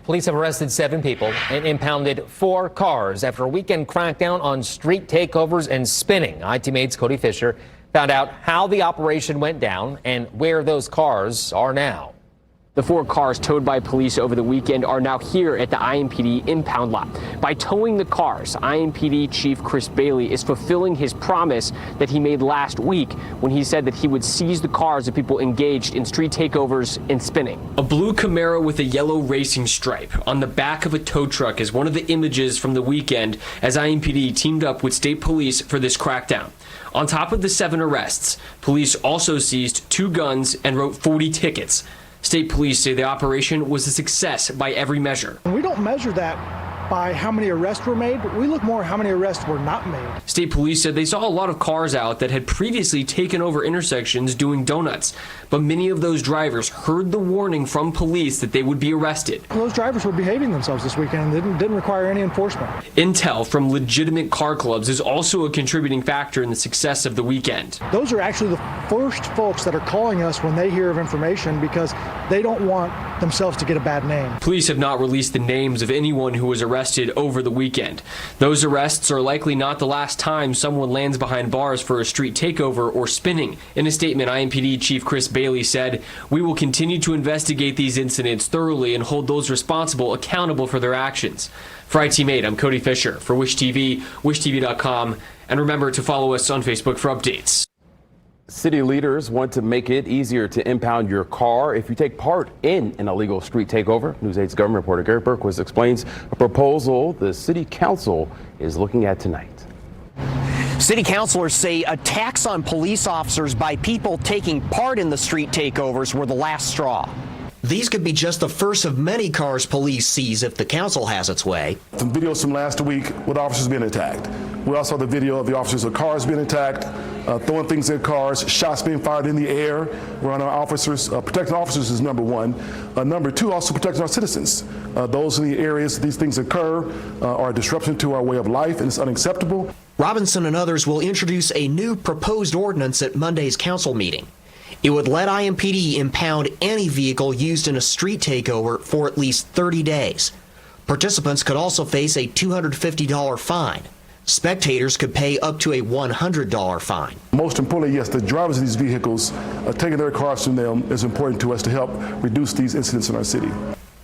Police have arrested 7 people and impounded 4 cars after a weekend crackdown on street takeovers and spinning. ITMate's Cody Fisher found out how the operation went down and where those cars are now. The 4 cars towed by police over the weekend are now here at the IMPD impound lot. By towing the cars, IMPD Chief Chris Bailey is fulfilling his promise that he made last week when he said that he would seize the cars of people engaged in street takeovers and spinning. A blue Camaro with a yellow racing stripe on the back of a tow truck is one of the images from the weekend as IMPD teamed up with state police for this crackdown. On top of the 7 arrests, police also seized 2 guns and wrote 40 tickets. State police say the operation was a success by every measure. We don't measure that by how many arrests were made, but we look more at how many arrests were not made. State police said they saw a lot of cars out that had previously taken over intersections doing donuts, but many of those drivers heard the warning from police that they would be arrested. Those drivers were behaving themselves this weekend and didn't require any enforcement. Intel from legitimate car clubs is also a contributing factor in the success of the weekend. Those are actually the first folks that are calling us when they hear of information because they don't want themselves to get a bad name. Police have not released the names of anyone who was arrested over the weekend. Those arrests are likely not the last time someone lands behind bars for a street takeover or spinning. In a statement, IMPD Chief Chris Bailey said, "We will continue to investigate these incidents thoroughly and hold those responsible accountable for their actions." For ITMate, I'm Cody Fisher for Wish TV, wishtv.com, and remember to follow us on Facebook for updates. City leaders want to make it easier to impound your car if you take part in an illegal street takeover. News 8's government reporter Garrett Berquist explains a proposal the city council is looking at tonight. City councilors say attacks on police officers by people taking part in the street takeovers were the last straw. These could be just the first of many cars police seize if the council has its way. Some videos from last week with officers being attacked. We also saw the video of the officers of cars being attacked, throwing things at cars, shots being fired in the air. We're on our officers. Protecting officers is number 1. Number 2, also protecting our citizens. Those in the areas these things occur are a disruption to our way of life, and it's unacceptable. Robinson and others will introduce a new proposed ordinance at Monday's council meeting. It would let IMPD impound any vehicle used in a street takeover for at least 30 days. Participants could also face a $250 fine. Spectators could pay up to a $100 fine. Most importantly, yes, the drivers of these vehicles taking their cars from them is important to us to help reduce these incidents in our city.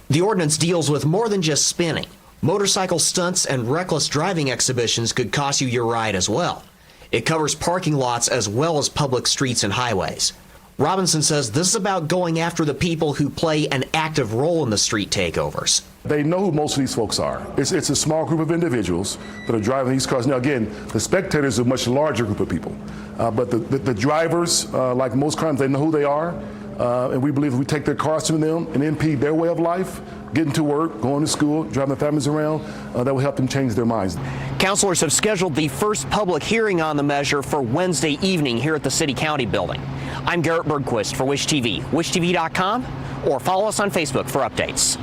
The ordinance deals with more than just spinning. Motorcycle stunts and reckless driving exhibitions could cost you your ride as well. It covers parking lots as well as public streets and highways. Robinson says this is about going after the people who play an active role in the street takeovers. They know who most of these folks are. It's a small group of individuals that are driving these cars. Now, again, the spectators are a much larger group of people. But the drivers, like most crimes, they know who they are. And we believe if we take their cars from them and impede their way of life, getting to work, going to school, driving their families around, that will help them change their minds. Councilors have scheduled the first public hearing on the measure for Wednesday evening here at the City County building. I'm Garrett Berquist for Wish TV, wishtv.com, or follow us on Facebook for updates.